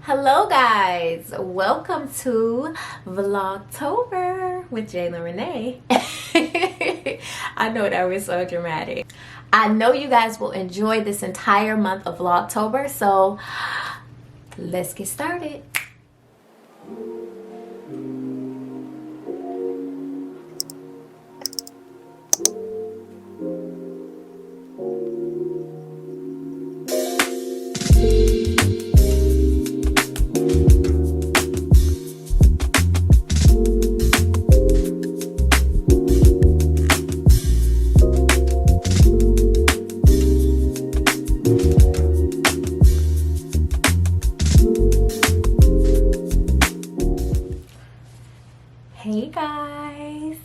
Hello guys, welcome to Vlogtober with Jaylyn Renee. I know that was so dramatic. I know you guys will enjoy this entire month of Vlogtober, so let's get started. Hey guys.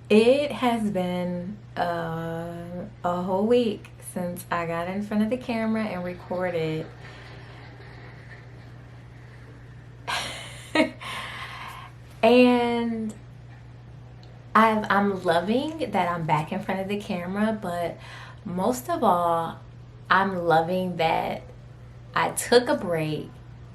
It has been a whole week since I got in front of the camera and recorded. And I'm loving that I'm back in front of the camera, but most of all, I'm loving that I took a break,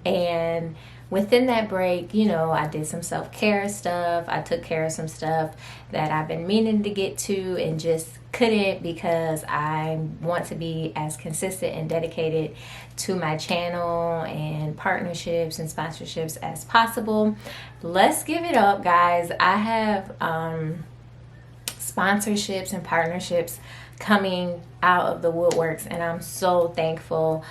and within that break, you know, I did some self-care stuff. I took care of some stuff that I've been meaning to get to and just couldn't because I want to be as consistent and dedicated to my channel and partnerships and sponsorships as possible. Let's give it up, guys. I have sponsorships and partnerships coming out of the woodworks, and I'm so thankful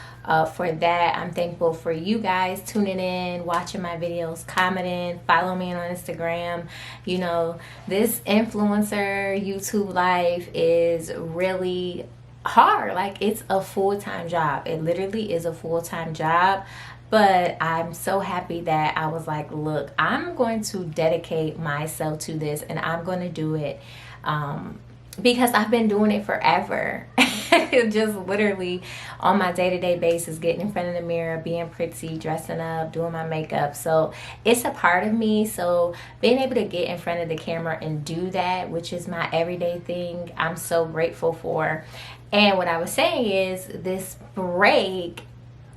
for that. I'm thankful for you guys tuning in, watching my videos, commenting, follow me on Instagram. You know, this influencer YouTube life is really hard. Like, it's a full-time job. It literally is a full-time job. But I'm so happy that I was like, look, I'm going to dedicate myself to this, and I'm going to do it because I've been doing it forever. Just literally on my day-to-day basis, getting in front of the mirror, being pretty, dressing up, doing my makeup. So it's a part of me. So being able to get in front of the camera and do that, which is my everyday thing, I'm so grateful for. And what I was saying is, this break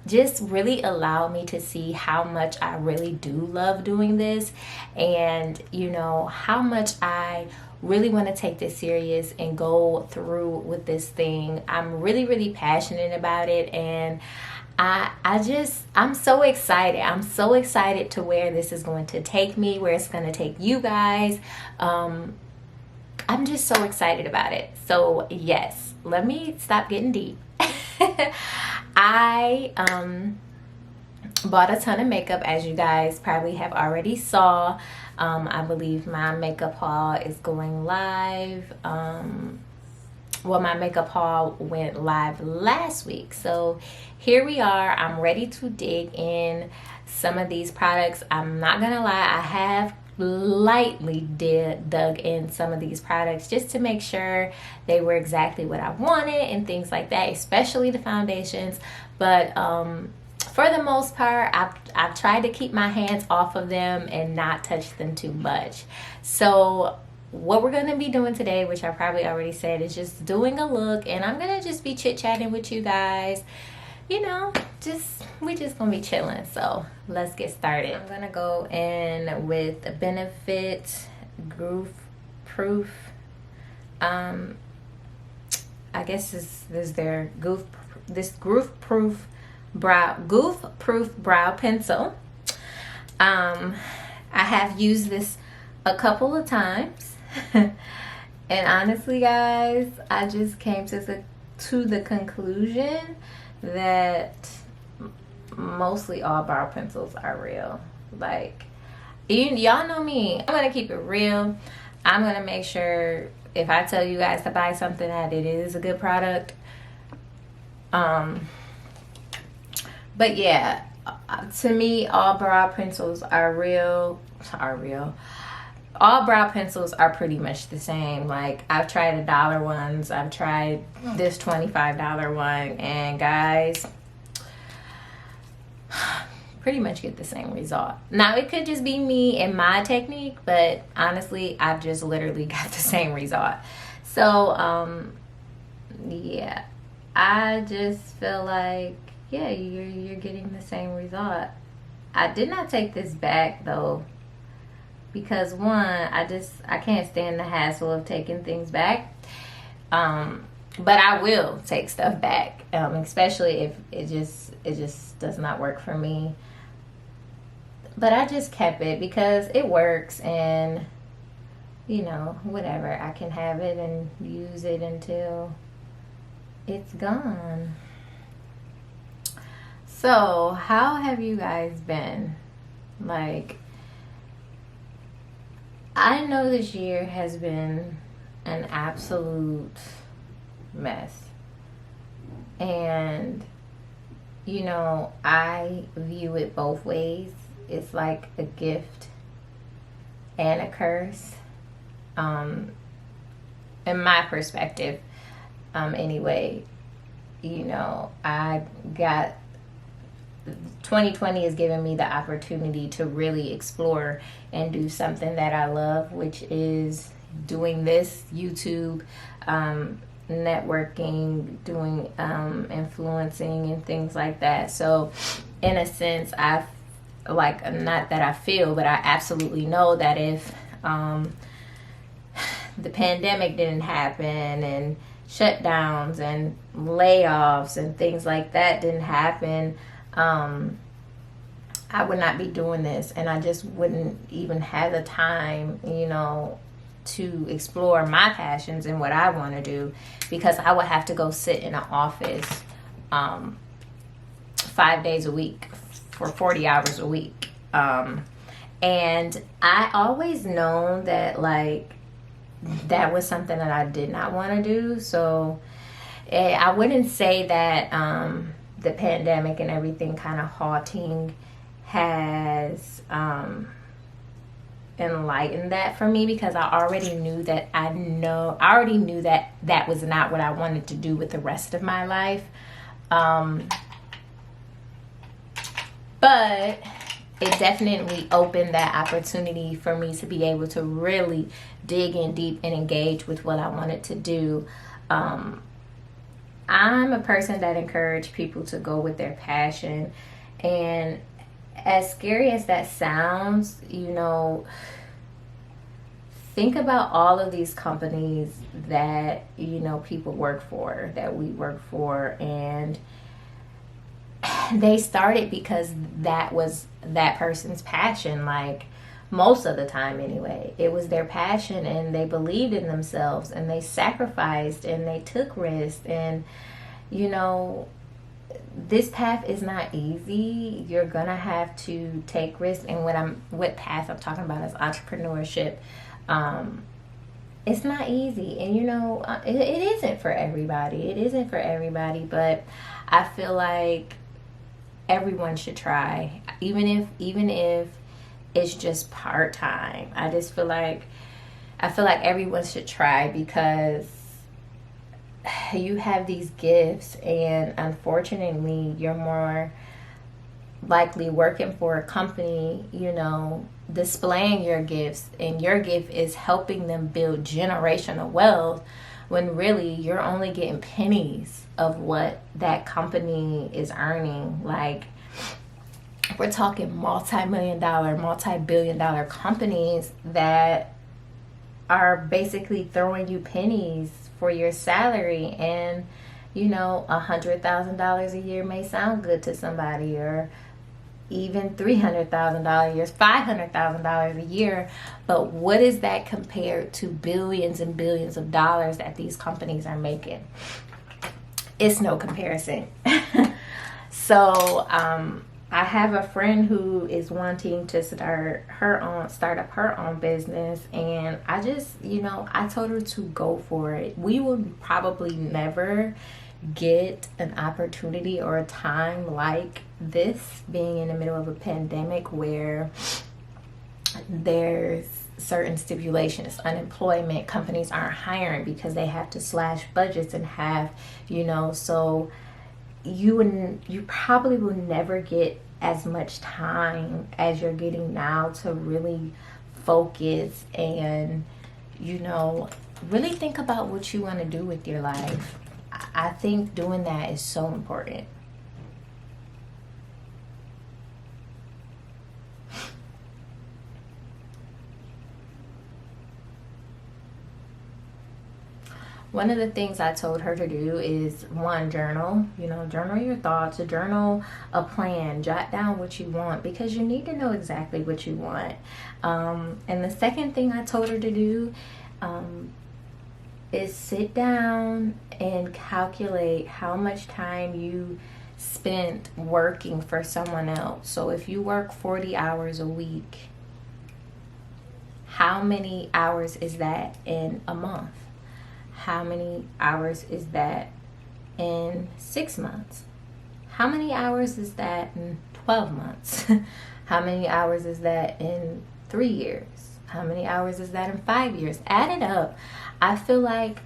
just really allowed me to see how much I really do love doing this, and you know, how much I really want to take this serious and go through with this thing. I'm really passionate about it, and I'm so excited. I'm so excited to where this is going to take me, where it's going to take you guys. I'm just so excited about it. So yes, let me stop getting deep. I bought a ton of makeup, as you guys probably have already saw. I believe my makeup haul is going live. Well, my makeup haul went live last week, so here we are. I'm ready to dig in some of these products. I'm not gonna lie, I have lightly dug in some of these products just to make sure they were exactly what I wanted and things like that, especially the foundations. But for the most part, I've tried to keep my hands off of them and not touch them too much. So what we're going to be doing today, which I probably already said, is just doing a look, and I'm going to just be chit-chatting with you guys. You know, we just gonna be chilling. So let's get started. I'm gonna go in with a Benefit Goof Proof. I guess this is their Goof Proof brow pencil. I have used this a couple of times, and honestly, guys, I just came to the conclusion that mostly all brow pencils are real. Like, y'all know me, I'm gonna keep it real. I'm gonna make sure if I tell you guys to buy something that it is a good product. But yeah, to me, all brow pencils are real. All brow pencils are pretty much the same. Like, I've tried $1 ones, I've tried this $25 one, and guys, pretty much get the same result. Now, it could just be me and my technique, but honestly, I've just literally got the same result. So yeah, I just feel like yeah, you're getting the same result. I did not take this back though, because one, I can't stand the hassle of taking things back. But I will take stuff back, especially if it just does not work for me. But I just kept it because it works, and you know, whatever, I can have it and use it until it's gone. So how have you guys been? Like, I know this year has been an absolute mess, and you know, I view it both ways. It's like a gift and a curse, in my perspective. Anyway, you know, I got 2020 has given me the opportunity to really explore and do something that I love, which is doing this YouTube, networking, doing influencing and things like that. So in a sense, I like, not that I feel, but I absolutely know that if the pandemic didn't happen and shutdowns and layoffs and things like that didn't happen, I would not be doing this, and I just wouldn't even have the time, you know, to explore my passions and what I want to do, because I would have to go sit in an office 5 days a week for 40 hours a week. And I always known that, like, that was something that I did not want to do. So I wouldn't say that the pandemic and everything kind of halting has enlightened that for me, because I already knew that that was not what I wanted to do with the rest of my life. But it definitely opened that opportunity for me to be able to really dig in deep and engage with what I wanted to do. I'm a person that encourages people to go with their passion, and as scary as that sounds, you know, think about all of these companies that, you know, people work for, that we work for, and they started because that was that person's passion. Like, most of the time anyway, it was their passion, and they believed in themselves, and they sacrificed, and they took risks. And you know, this path is not easy. You're gonna have to take risks, and what path I'm talking about is entrepreneurship. It's not easy, and you know, it isn't for everybody. It isn't for everybody, but I feel like everyone should try, even if it's just part-time. I feel like everyone should try, because you have these gifts, and unfortunately you're more likely working for a company, you know, displaying your gifts, and your gift is helping them build generational wealth, when really you're only getting pennies of what that company is earning. Like, we're talking multi-million-dollar, multi-billion-dollar companies that are basically throwing you pennies for your salary. And you know, $100,000 a year may sound good to somebody, or even $300,000 a year, $500,000 a year, but what is that compared to billions and billions of dollars that these companies are making? It's no comparison. So I have a friend who is wanting to start up her own business, and I just, you know, I told her to go for it. We will probably never get an opportunity or a time like this, being in the middle of a pandemic where there's certain stipulations, unemployment, companies aren't hiring because they have to slash budgets and have, you know, so you probably will never get as much time as you're getting now to really focus and, you know, really think about what you want to do with your life. I think doing that is so important. one of the things I told her to do is, one, journal. You know, journal your thoughts, journal a plan, jot down what you want, because you need to know exactly what you want. And the second thing I told her to do is sit down and calculate how much time you spent working for someone else. So if you work 40 hours a week, how many hours is that in a month? How many hours is that in 6 months? How many hours is that in 12 months? How many hours is that in 3 years? How many hours is that in 5 years? Add it up. I feel like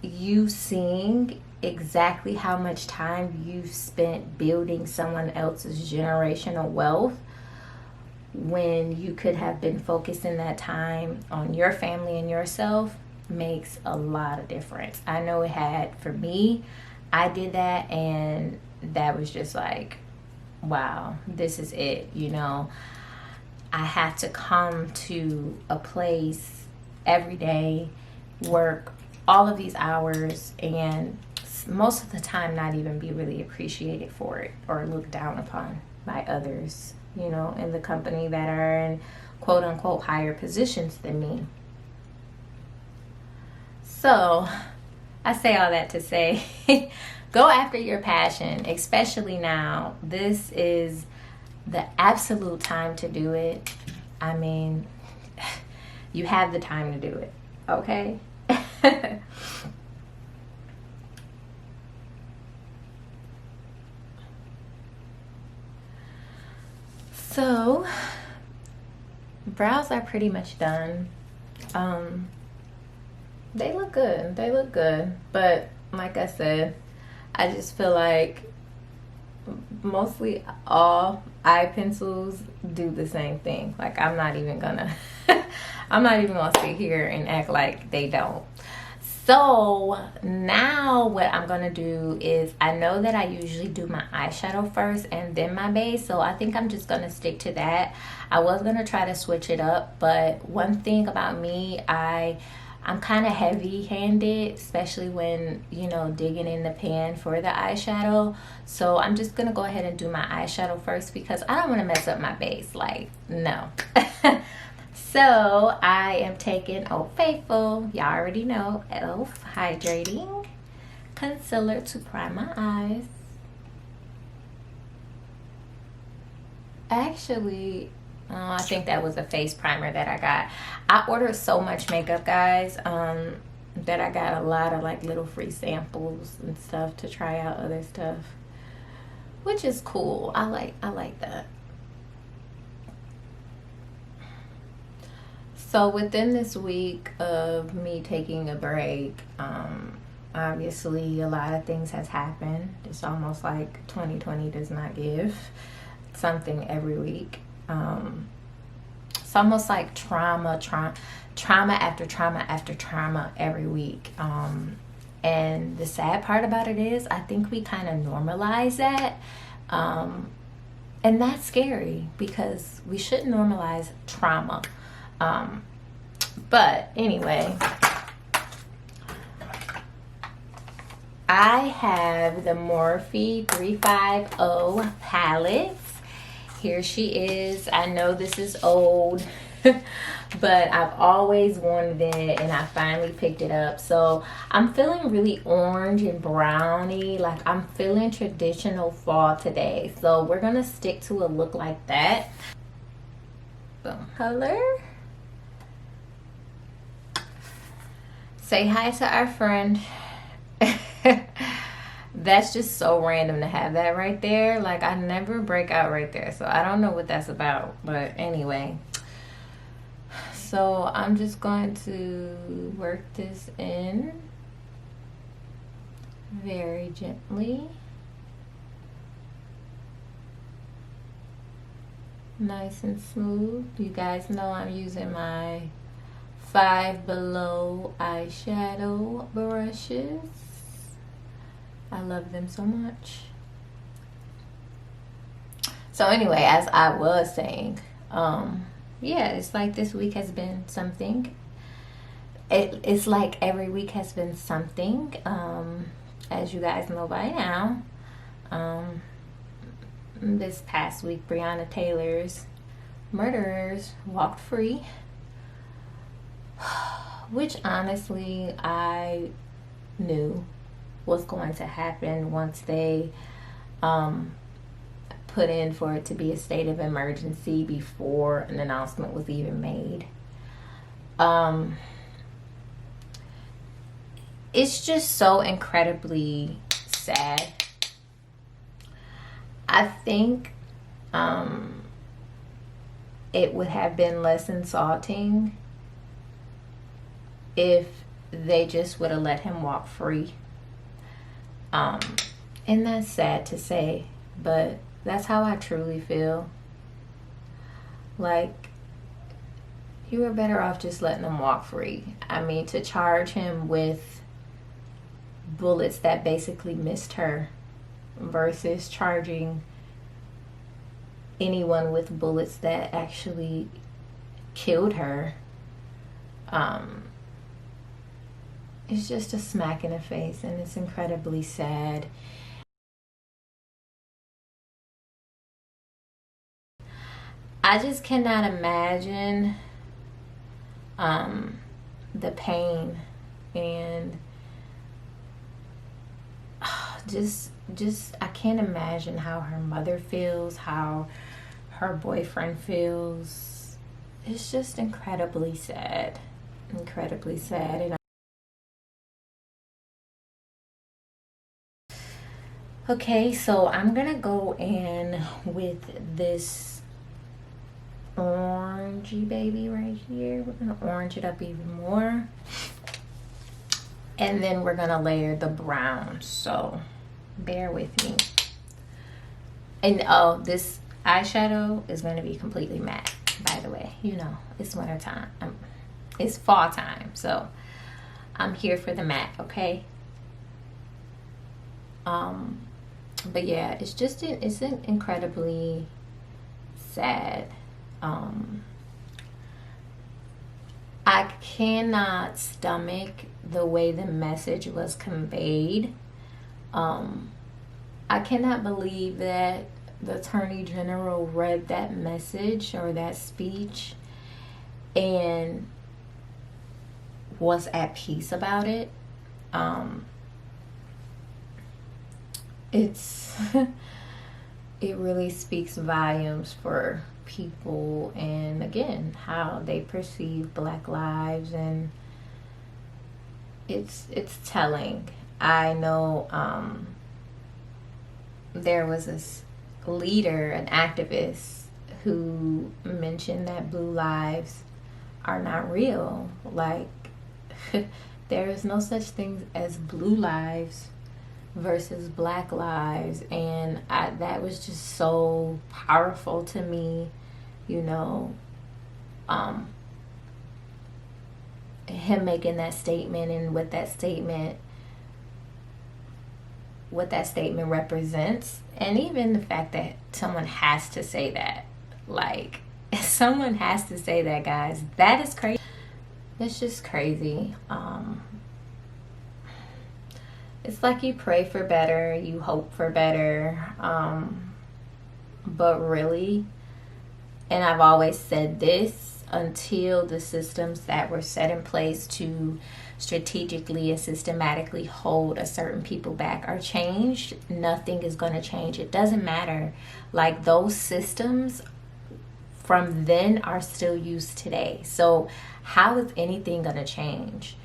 you seeing exactly how much time you've spent building someone else's generational wealth, when you could have been focusing that time on your family and yourself, makes a lot of difference. I know it had for me. I did that, and that was just like, wow, this is it. You know, I had to come to a place every day, work all of these hours, and most of the time not even be really appreciated for it or looked down upon by others, you know, in the company that are in quote unquote higher positions than me. So I say all that to say, go after your passion, especially now. This is the absolute time to do it. I mean, you have the time to do it, okay? So, brows are pretty much done. They look good. They look good. But like I said, I just feel like mostly all eye pencils do the same thing. Like, I'm not even gonna I'm not even gonna sit here and act like they don't. So now what I'm gonna do is, I know that I usually do my eyeshadow first and then my base, so I think I'm just gonna stick to that. I was gonna try to switch it up, but one thing about me, I'm kind of heavy-handed, especially when, you know, digging in the pan for the eyeshadow. So I'm just gonna go ahead and do my eyeshadow first, because I don't want to mess up my base. Like, no. So I am taking Old Faithful, y'all already know, e.l.f. Hydrating Concealer to prime my eyes. Actually, I think that was a face primer that I got. I ordered so much makeup, guys, that I got a lot of like little free samples and stuff to try out other stuff, which is cool. I like that. So within this week of me taking a break, obviously a lot of things has happened. It's almost like 2020 does not give something every week. It's almost like trauma after trauma after trauma every week. And the sad part about it is, I think we kind of normalize that. And that's scary, because we shouldn't normalize trauma. But anyway, I have the Morphe 350 palettes. Here she is. I know this is old, but I've always wanted it, and I finally picked it up. So I'm feeling really orange and browny, like I'm feeling traditional fall today. So we're gonna stick to a look like that. Boom. Color. Say hi to our friend. That's just so random to have that right there. Like, I never break out right there, so I don't know what that's about. But anyway, so I'm just going to work this in very gently, nice and smooth. You guys know I'm using my Five Below eyeshadow brushes. I love them so much. So anyway, as I was saying, yeah, it's like this week has been something. it's like every week has been something. As you guys know by now, this past week, Breonna Taylor's murderers walked free, which honestly I knew was going to happen once they put in for it to be a state of emergency before an announcement was even made. It's just so incredibly sad. I think it would have been less insulting if they just would have let him walk free. And that's sad to say, but that's how I truly feel. Like, you were better off just letting him walk free. I mean, to charge him with bullets that basically missed her versus charging anyone with bullets that actually killed her, it's just a smack in the face, and it's incredibly sad. I just cannot imagine the pain and just I can't imagine how her mother feels, how her boyfriend feels. It's just incredibly sad. Incredibly sad. And okay, so I'm gonna go in with this orangey baby right here. We're gonna orange it up even more, and then we're gonna layer the brown, so bear with me. And oh, this eyeshadow is going to be completely matte, by the way. You know, it's winter time, it's fall time, so I'm here for the matte, okay? But yeah, it's just it's incredibly sad. I cannot stomach the way the message was conveyed. I cannot believe that the Attorney General read that message or that speech and was at peace about it. It's it really speaks volumes for people, and again, how they perceive Black lives, and it's telling. I know there was this leader, an activist, who mentioned that blue lives are not real. Like, there is no such thing as blue lives versus Black lives, and that was just so powerful to me, you know. Him making that statement, and what that statement represents, and even the fact that someone has to say that. Like, someone has to say that, guys. That is crazy. It's just crazy. It's like you pray for better, you hope for better, but really, and I've always said this, until the systems that were set in place to strategically and systematically hold a certain people back are changed, nothing is going to change. It doesn't matter. Like, those systems from then are still used today. So how is anything going to change?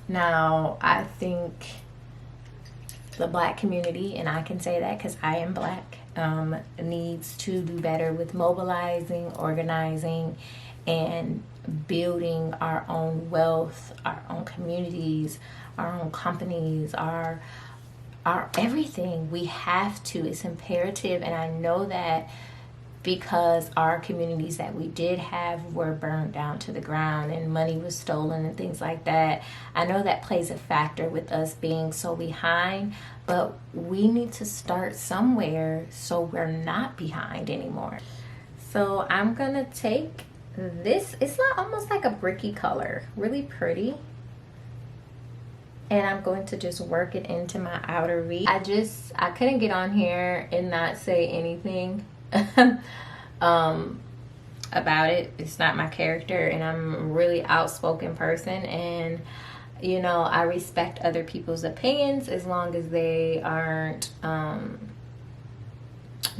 Now, I think the Black community, and I can say that because I am Black, needs to do better with mobilizing, organizing, and building our own wealth, our own communities, our own companies, our everything. We have to. It's imperative. And I know that because our communities that we did have were burned down to the ground and money was stolen and things like that. I know that plays a factor with us being so behind, but we need to start somewhere so we're not behind anymore. So I'm gonna take this, it's not almost like a bricky color, really pretty. And I'm going to just work it into my outer V. I couldn't get on here and not say anything about it. It's not my character, and I'm a really outspoken person, and you know, I respect other people's opinions as long as they aren't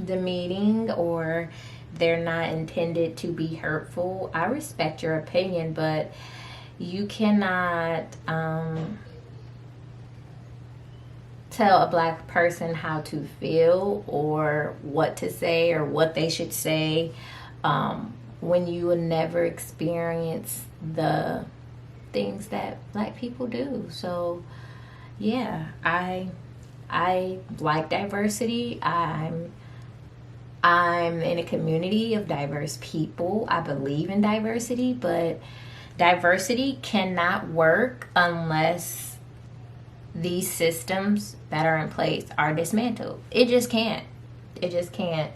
demeaning or they're not intended to be hurtful. I respect your opinion, but you cannot tell a black person how to feel or what to say or what they should say when you will never experience the things that black people do. So yeah, I like diversity. I'm in a community of diverse people. I believe in diversity, but diversity cannot work unless these systems that are in place are dismantled. It just can't. It just can't.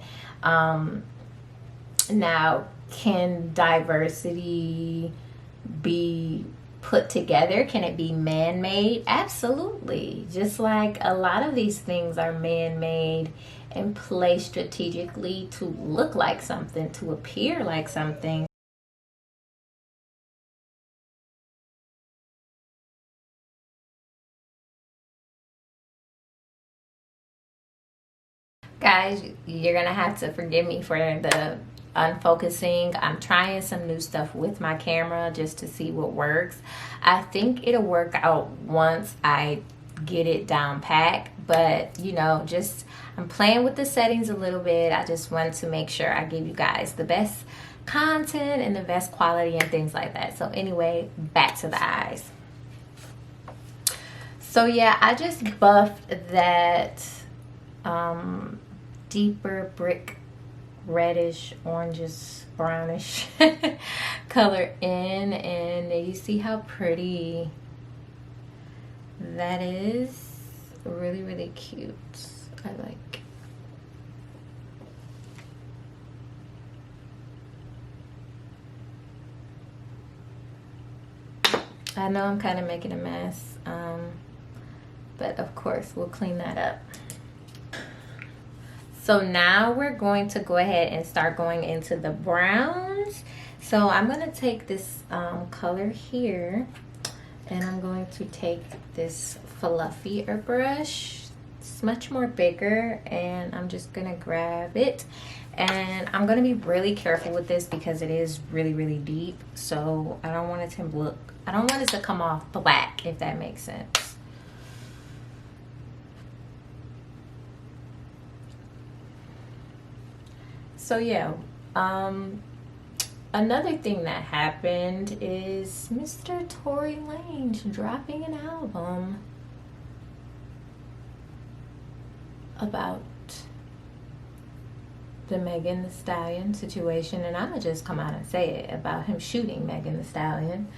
Now, can diversity be put together? Can it be man-made? Absolutely. Just like a lot of these things are man-made and placed strategically to look like something, to appear like something. Guys, you're gonna have to forgive me for the unfocusing. I'm trying some new stuff with my camera just to see what works. I think it'll work out once I get it down pat, but you know, just I'm playing with the settings a little bit. I just want to make sure I give you guys the best content and the best quality and things like that. So anyway, back to the eyes. So yeah, I just buffed that deeper brick reddish, orangish, brownish color in, and you see how pretty that is. Really, really cute. I like. I know I'm kind of making a mess, but of course we'll clean that up. So now we're going to go ahead and start going into the browns. So I'm going to take this color here, and I'm going to take this fluffier brush. It's much more bigger, and I'm just going to grab it. And I'm going to be really careful with this because it is really, really deep. So I don't want it to look, I don't want it to come off black, if that makes sense. So yeah, another thing that happened is Mr. Tory Lanez dropping an album about the Megan Thee Stallion situation, and I'm gonna just come out and say it about him shooting Megan Thee Stallion.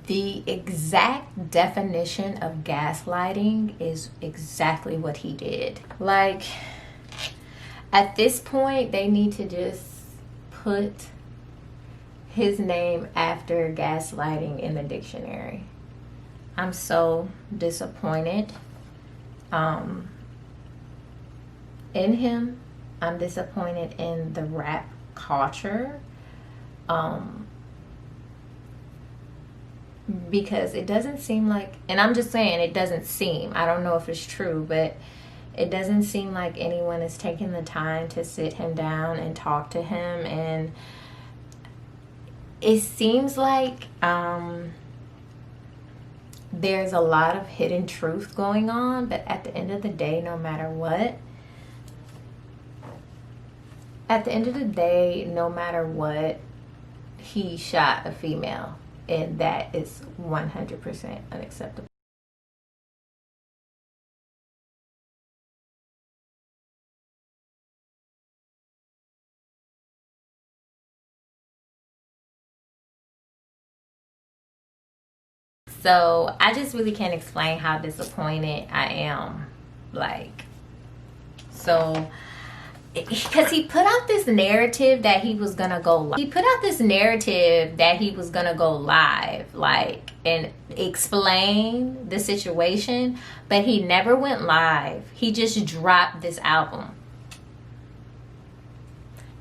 The exact definition of gaslighting is exactly what he did. Like, at this point, they need to just put his name after gaslighting in the dictionary. I'm so disappointed in him. I'm disappointed in the rap culture. Because it doesn't seem like, and I'm just saying it doesn't seem, I don't know if it's true, but it doesn't seem like anyone is taking the time to sit him down and talk to him. And it seems like there's a lot of hidden truth going on, but at the end of the day, no matter what, he shot a female. And that is 100% unacceptable. So I just really can't explain how disappointed I am. Like, so because he put out this narrative that he was gonna go live. He put out this narrative that he was gonna go live, like, and explain the situation, but he never went live. He just dropped this album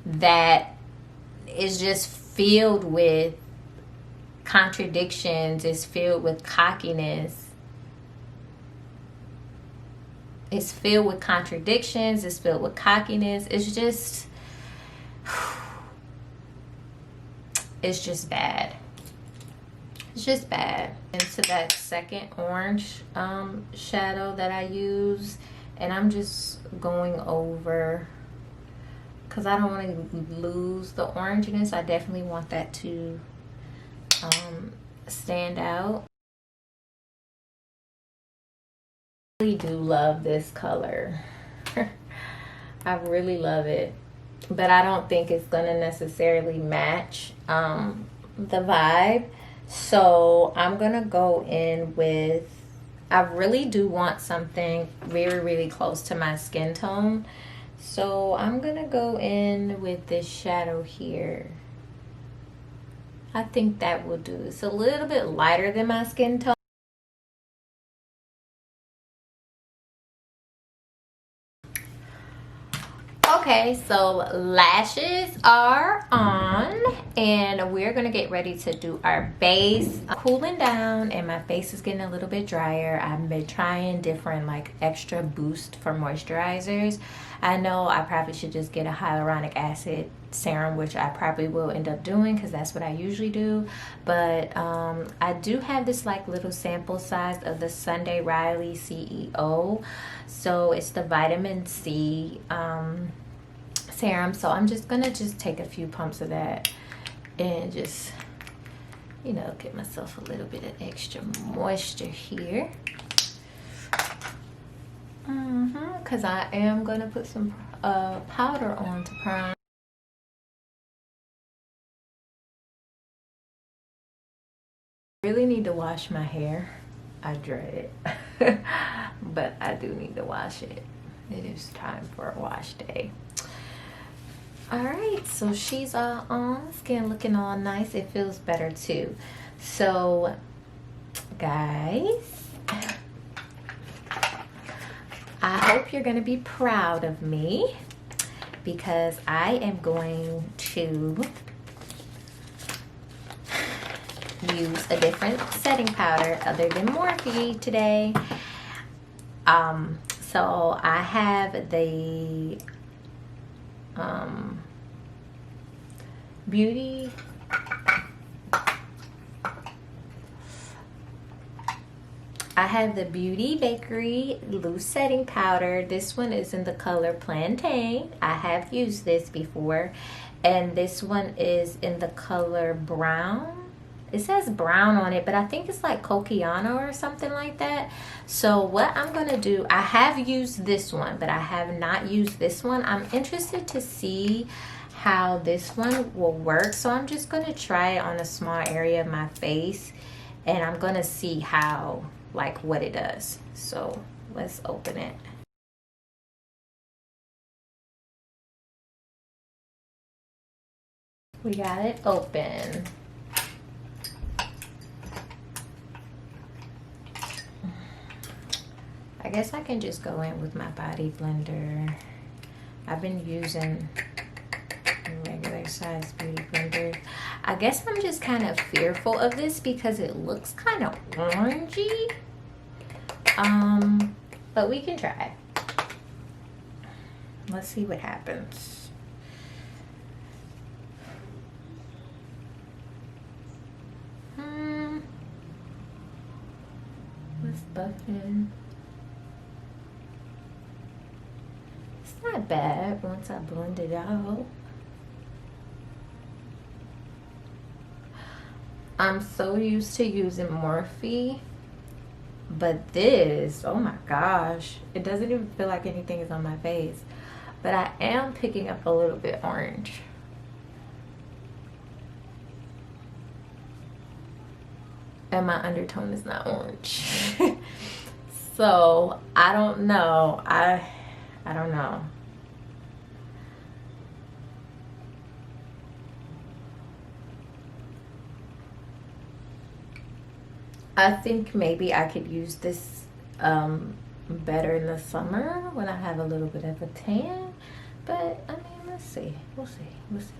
that is just filled with contradictions. It's filled with cockiness. It's filled with contradictions. It's filled with cockiness. It's just bad. It's just bad. Into that second orange shadow that I use, and I'm just going over, because I don't want to lose the orangeness. I definitely want that to stand out. I really do love this color. I really love it, but I don't think it's gonna necessarily match the vibe. So I'm gonna go in with, I really do want something very, really close to my skin tone. So I'm gonna go in with this shadow here. I think that will do. It's a little bit lighter than my skin tone. Okay, so lashes are on, and we're gonna get ready to do our base. I'm cooling down and my face is getting a little bit drier. I've been trying different like extra boost for moisturizers. I know I probably should just get a hyaluronic acid serum, which I probably will end up doing because that's what I usually do. But I do have this like little sample size of the Sunday Riley CEO. So it's the vitamin C serum. So I'm just gonna take a few pumps of that and just, you know, get myself a little bit of extra moisture here. Because I am gonna put some powder on to prime. I really need to wash my hair. I dread it, but I do need to wash it. It is time for a wash day. All right, so she's all on, skin looking all nice. It feels better too. So guys, I hope you're gonna be proud of me, because I am going to use a different setting powder other than Morphe today. So I have the Beauty Beauty Bakery Loose Setting Powder. This one is in the color Plantain. I have used this before, and this one is in the color Brown. It says brown on it, but I think it's like Coquiano or something like that. So what I'm gonna do, I have used this one, but I have not used this one. I'm interested to see how this one will work. So I'm just gonna try it on a small area of my face, and I'm gonna see how, like, what it does. So let's open it. We got it open. I guess I can just go in with my body blender. I've been using regular size beauty blender. I guess I'm just kind of fearful of this because it looks kind of orangey. But we can try. Let's see what happens. Let's buff in. It's not bad once I blend it out. I'm so used to using Morphe, but this, oh my gosh, it doesn't even feel like anything is on my face. But I am picking up a little bit orange. And my undertone is not orange. So I don't know. I don't know. I think maybe I could use this better in the summer when I have a little bit of a tan. But I mean, let's see. We'll see. We'll see.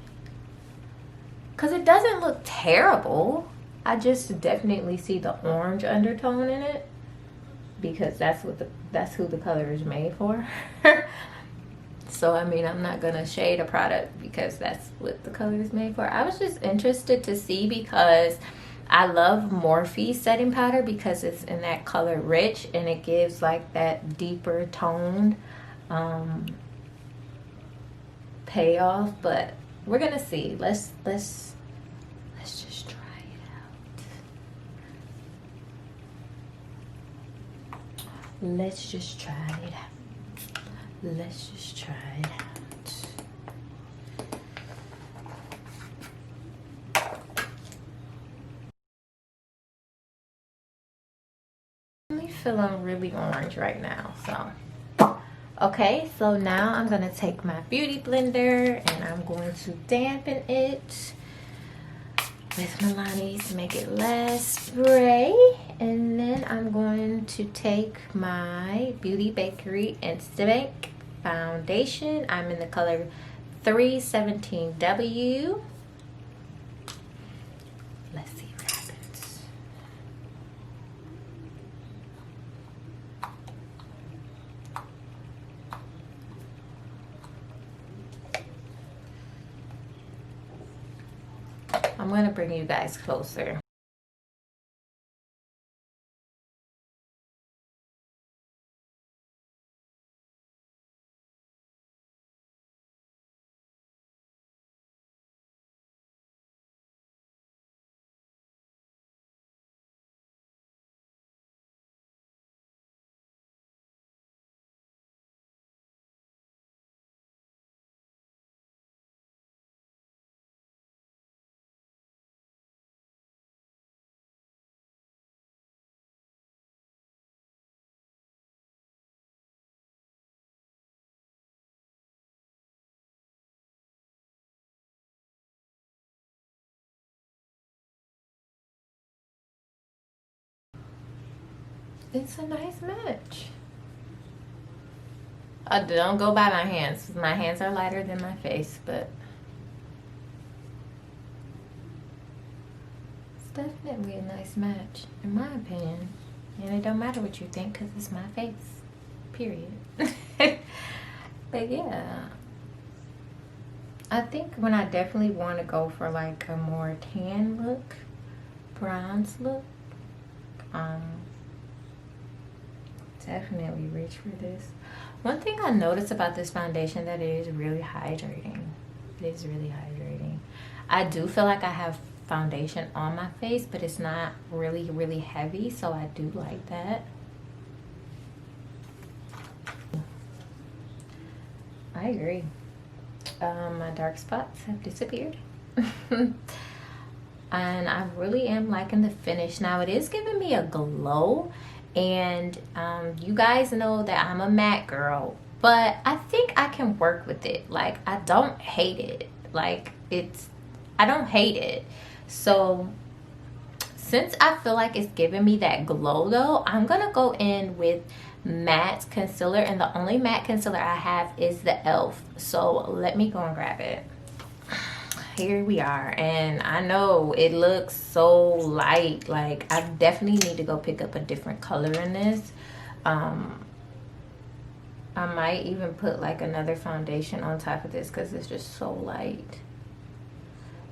Because it doesn't look terrible. I just definitely see the orange undertone in it, because that's who the color is made for. So I mean, I'm not gonna shade a product because that's what the color is made for. I was just interested to see, because I love Morphe setting powder because it's in that color rich and it gives like that deeper toned payoff. But we're gonna see. Let's just try it out. Let's just try it out. Let's just try it out. I'm feeling really orange right now, so okay. So now I'm gonna take my beauty blender and I'm going to dampen it with Milani's Make It Last spray, and then I'm going to take my Beauty Bakery Instabank foundation. I'm in the color 317W. Let's see what happens. I'm going to bring you guys closer. It's a nice match. Don't go by my hands. My hands are lighter than my face, but it's definitely a nice match, in my opinion. And it don't matter what you think, because it's my face. Period. But yeah. I think when I definitely want to go for like a more tan look, bronze look, definitely reach for this. One thing I noticed about this foundation, that it is really hydrating. It is really hydrating. I do feel like I have foundation on my face, but it's not really heavy, so I do like that. I agree. My dark spots have disappeared. And I really am liking the finish. Now it is giving me a glow, and you guys know that I'm a matte girl, but I think I can work with it. Like, I don't hate it. Like, I don't hate it. So since I feel like it's giving me that glow though, I'm gonna go in with matte concealer, and the only matte concealer I have is the e.l.f. So let me go and grab it. Here we are, and I know it looks so light. Like, I definitely need to go pick up a different color in this. I might even put like another foundation on top of this because it's just so light.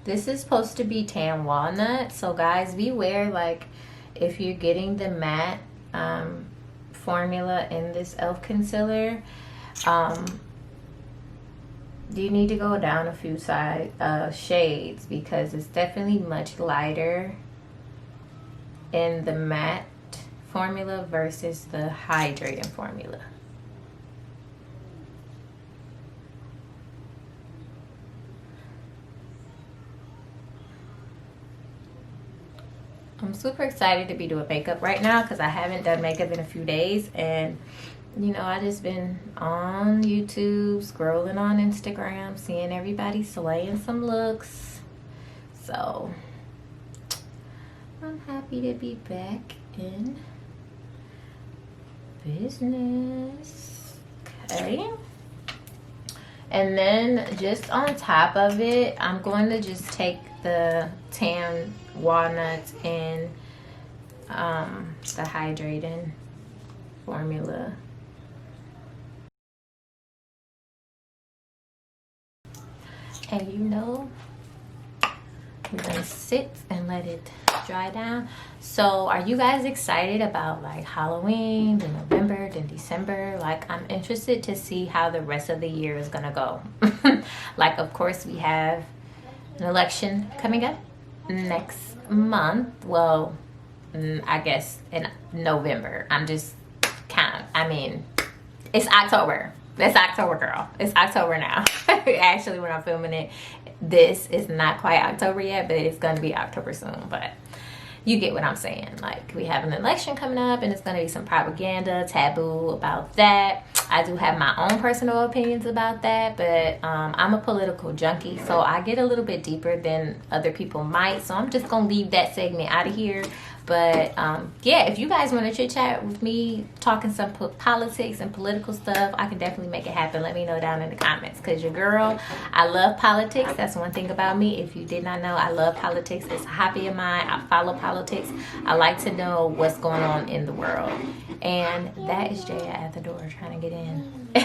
This is supposed to be tan walnut, so guys, beware. Like, if you're getting the matte formula in this e.l.f. concealer, you need to go down a few shades, because it's definitely much lighter in the matte formula versus the hydrating formula. I'm super excited to be doing makeup right now because I haven't done makeup in a few days, and you know, I just been on YouTube, scrolling on Instagram, seeing everybody slaying some looks. So I'm happy to be back in business. Okay. And then just on top of it, I'm going to just take the tan walnuts and the hydrating formula. And you know, we're gonna sit and let it dry down. So are you guys excited about like Halloween, then November, then December? Like, I'm interested to see how the rest of the year is gonna go. Like, of course, we have an election coming up next month. Well, I guess in November. I'm just kind of, I mean, it's October. It's October, girl. It's October now. Actually, when I'm filming it, this is not quite October yet, but it's going to be October soon. But you get what I'm saying. Like, we have an election coming up, and it's going to be some propaganda, taboo about that. I do have my own personal opinions about that, but I'm a political junkie, so I get a little bit deeper than other people might. So I'm just going to leave that segment out of here. But yeah, if you guys want to chit chat with me, talking some politics and political stuff, I can definitely make it happen. Let me know down in the comments, because your girl, I love politics. That's one thing about me. If you did not know, I love politics. It's a hobby of mine. I follow politics. I like to know what's going on in the world. And that is Jaya at the door trying to get in.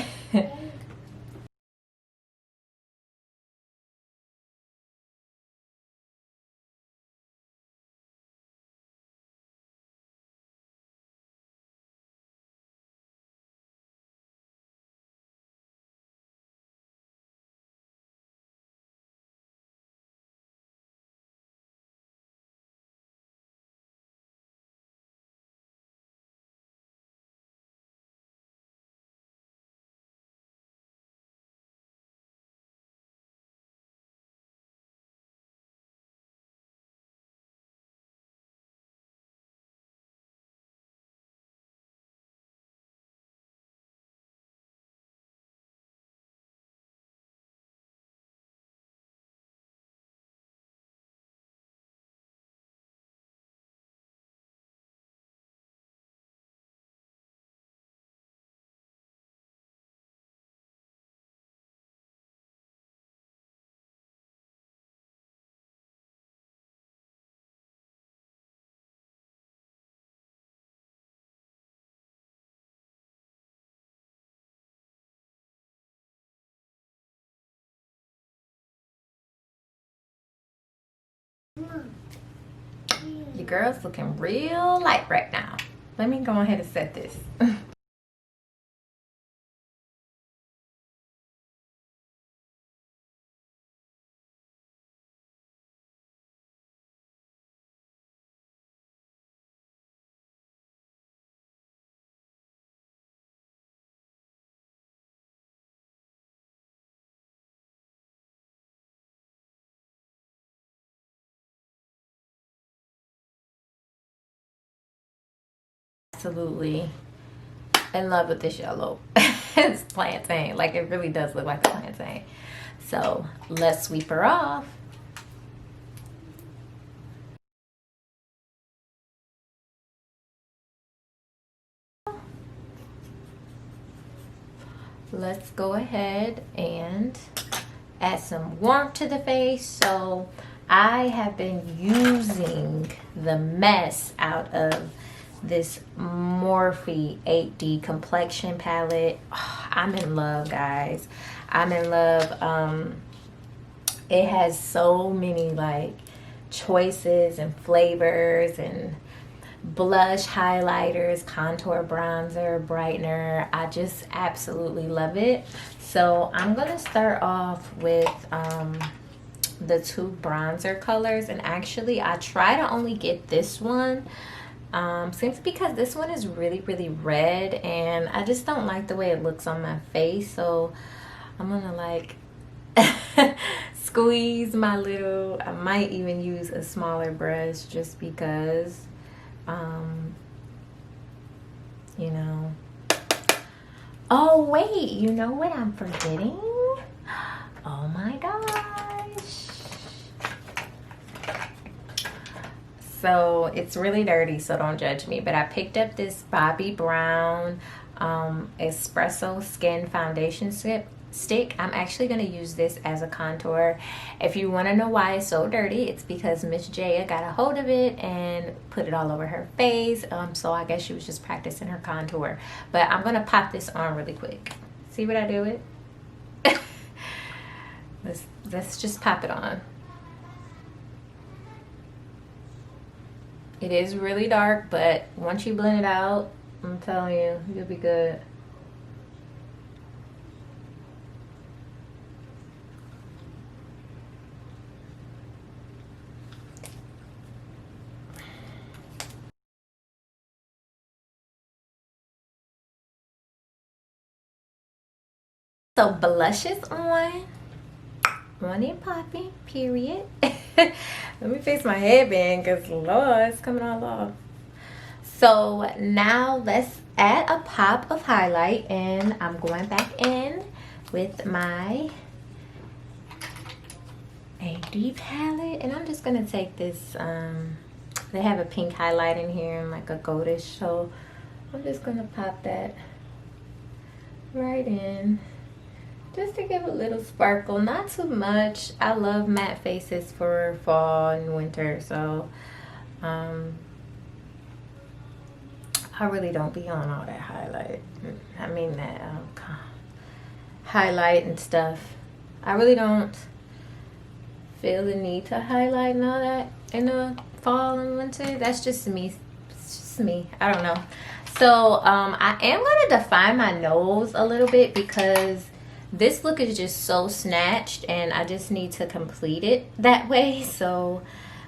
Your girl's looking real light right now. Let me go ahead and set this. Absolutely in love with this yellow. It's plantain. Like, it really does look like a plantain. So let's sweep her off. Let's go ahead and add some warmth to the face. So I have been using the mess out of this Morphe 8D complexion palette. Oh, I'm in love, guys. I'm in love. It has so many like choices and flavors and blush, highlighters, contour, bronzer, brightener. I just absolutely love it. So I'm gonna start off with the two bronzer colors, and actually I try to only get this one simply because this one is really red and I just don't like the way it looks on my face. So I'm gonna like squeeze my little, I might even use a smaller brush just because you know. Oh wait, you know what I'm forgetting? Oh my gosh. So it's really dirty, so don't judge me. But I picked up this Bobbi Brown espresso skin foundation stick. I'm actually going to use this as a contour. If you want to know why it's so dirty, it's because Miss Jaya got a hold of it and put it all over her face. So I guess she was just practicing her contour. But I'm going to pop this on really quick. See what I do with it? Let's just pop it on. It is really dark, but once you blend it out, I'm telling you, you'll be good. So blush is on and popping, period. Let me fix my headband because Lord, it's coming all off. So now let's add a pop of highlight, and I'm going back in with my AD palette, and I'm just gonna take this. They have a pink highlight in here and like a goldish, so I'm just gonna pop that right in. Just to give a little sparkle, not too much. I love matte faces for fall and winter, so I really don't be on all that highlight. I mean that highlight and stuff. I really don't feel the need to highlight and all that in the fall and winter. That's just me. It's just me. I don't know. So I am gonna define my nose a little bit because this look is just so snatched and I just need to complete it that way. So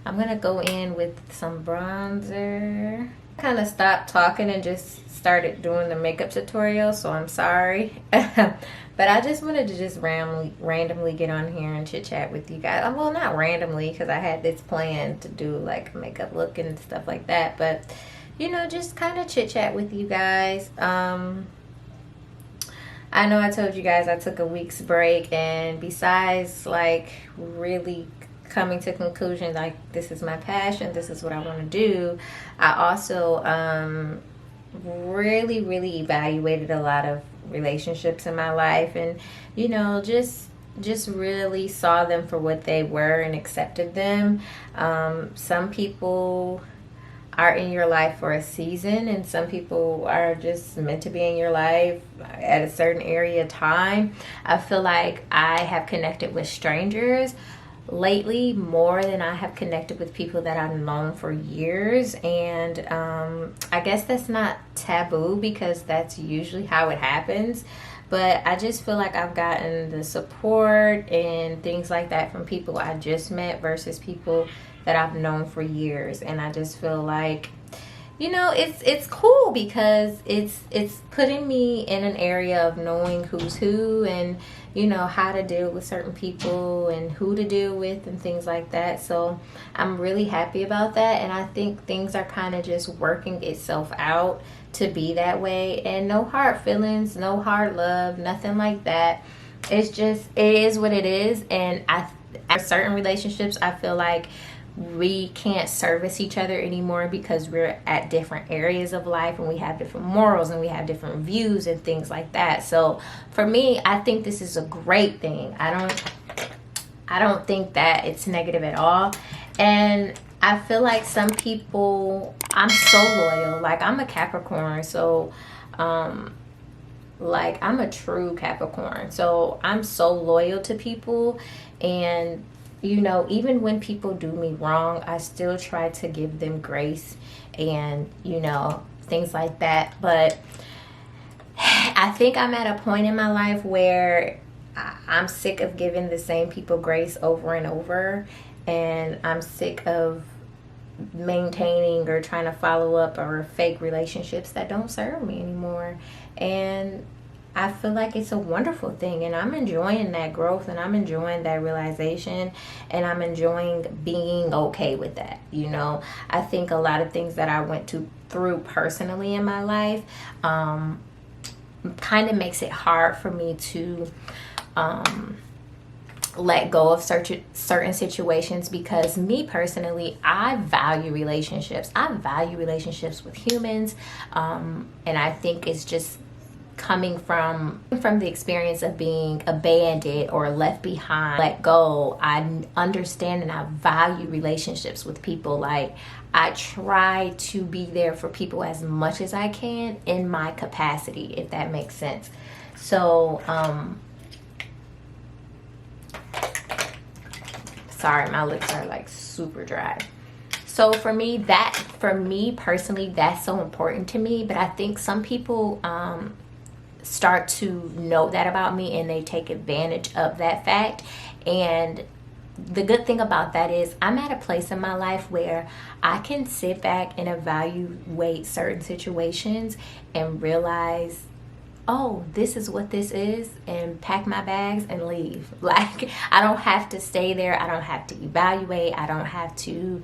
I'm gonna go in with some bronzer. Kind of stopped talking and just started doing the makeup tutorial, so I'm sorry. But I just wanted to just randomly get on here and chit chat with you guys. Well, not randomly, because I had this plan to do like a makeup look and stuff like that, but you know, just kind of chit chat with you guys. I know I told you guys I took a week's break, and besides like really coming to conclusions like this is my passion, this is what I want to do, I also really evaluated a lot of relationships in my life, and you know, just really saw them for what they were and accepted them. Some people are in your life for a season, and some people are just meant to be in your life at a certain area of time. I feel like I have connected with strangers lately more than I have connected with people that I've known for years, and I guess that's not taboo because that's usually how it happens. But I just feel like I've gotten the support and things like that from people I just met versus people that I've known for years. And I just feel like, you know, it's cool because it's putting me in an area of knowing who's who, and you know, how to deal with certain people and who to deal with and things like that. So I'm really happy about that, and I think things are kind of just working itself out to be that way. And no hard feelings, no hard love, nothing like that. It's just, it is what it is. And certain relationships, I feel like we can't service each other anymore because we're at different areas of life and we have different morals and we have different views and things like that. So for me, I think this is a great thing. I don't think that it's negative at all. And I feel like some people, I'm so loyal. Like, I'm a Capricorn, so like, I'm a true Capricorn, so I'm so loyal to people. And you know, even when people do me wrong, I still try to give them grace and, you know, things like that. But I think I'm at a point in my life where I'm sick of giving the same people grace over and over. And I'm sick of maintaining or trying to follow up or fake relationships that don't serve me anymore. And I feel like it's a wonderful thing, and I'm enjoying that growth, and I'm enjoying that realization, and I'm enjoying being okay with that. You know, I think a lot of things that I went through personally in my life kind of makes it hard for me to let go of certain situations, because me personally, I value relationships. I value relationships with humans, and I think it's just coming from the experience of being abandoned or left behind, let go. I understand and I value relationships with people. Like, I try to be there for people as much as I can in my capacity, if that makes sense. So sorry, my lips are like super dry. So for me personally, that's so important to me. But I think some people start to know that about me, and they take advantage of that fact. And the good thing about that is I'm at a place in my life where I can sit back and evaluate certain situations and realize, oh, this is what this is, and pack my bags and leave. Like, I don't have to stay there. I don't have to evaluate. I don't have to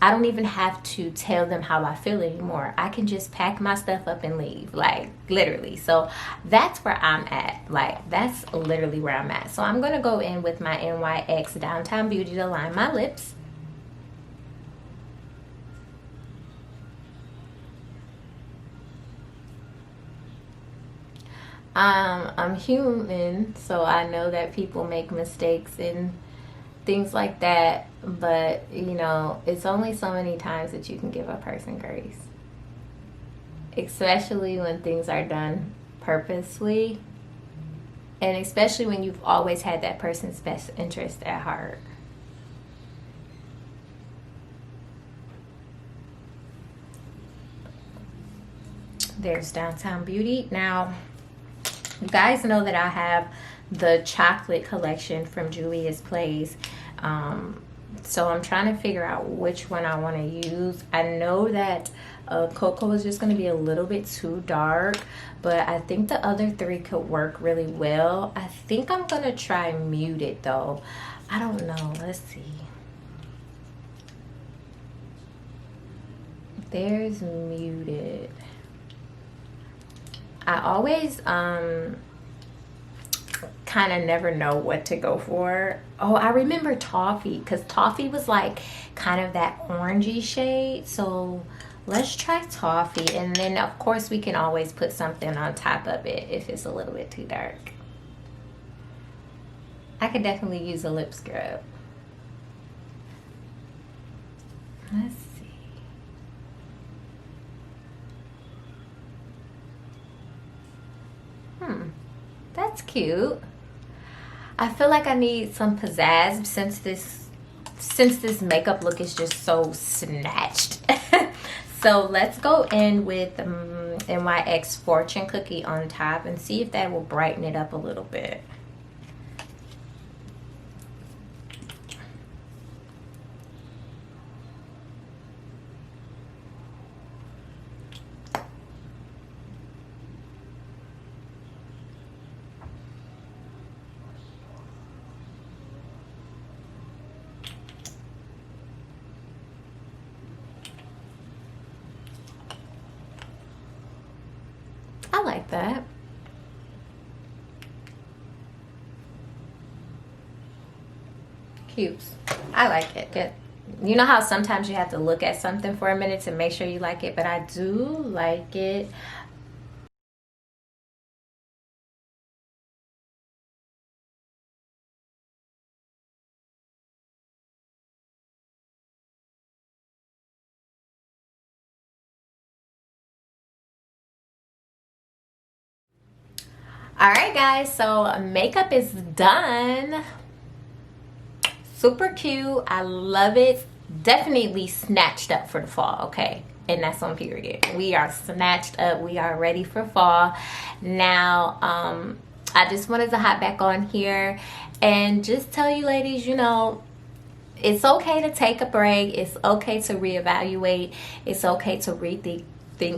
I don't even have to tell them how I feel anymore. I can just pack my stuff up and leave, like, literally. So that's where I'm at. Like, that's literally where I'm at. So I'm going to go in with my NYX Downtown Beauty to line my lips. I'm human, so I know that people make mistakes and things like that, but you know, it's only so many times that you can give a person grace, especially when things are done purposely, and especially when you've always had that person's best interest at heart. There's Downtown Beauty. Now, you guys know that I have the chocolate collection from Juvia's Place. So I'm trying to figure out which one I want to use. I know that Cocoa is just going to be a little bit too dark, but I think the other three could work really well. I think I'm going to try Muted though. I don't know. Let's see. There's Muted. I always kind of never know what to go for. Oh, I remember Toffee, because Toffee was like kind of that orangey shade. So let's try Toffee, and then of course we can always put something on top of it if it's a little bit too dark. I could definitely use a lip scrub. Let's see. That's cute. I feel like I need some pizzazz since this makeup look is just so snatched. So let's go in with NYX Fortune Cookie on top and see if that will brighten it up a little bit. I like that. Cute. I like it. Good. You know how sometimes you have to look at something for a minute to make sure you like it, but I do like it. All right, guys, so makeup is done. Super cute. I love it. Definitely snatched up for the fall, okay? And that's on period. We are snatched up. We are ready for fall. Now, I just wanted to hop back on here and just tell you ladies, you know, it's okay to take a break. It's okay to reevaluate. It's okay to rethink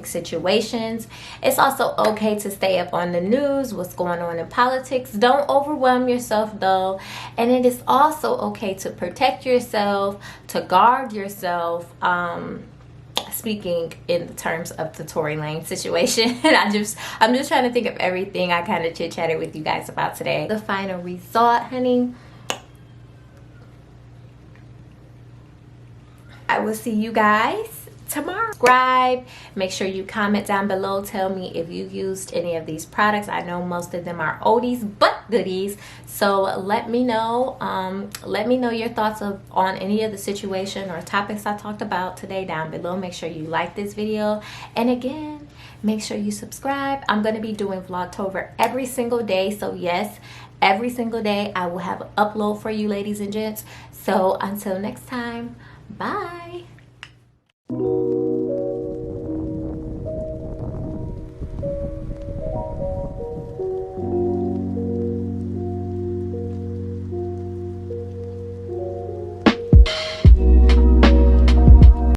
situations. It's also okay to stay up on the news, what's going on in politics. Don't overwhelm yourself though. And it is also okay to protect yourself, to guard yourself. speaking in the terms of the Tory Lane situation. I'm just trying to think of everything I kind of chit-chatted with you guys about today. The final result, honey. I will see you guys tomorrow. Subscribe, make sure you comment down below, tell me if you used any of these products. I know most of them are oldies but goodies, so let me know your thoughts on any of the situation or topics I talked about today down below. Make sure you like this video, and again, make sure you subscribe. I'm going to be doing Vlogtober every single day, so yes, every single day I will have an upload for you, ladies and gents. So until next time, bye.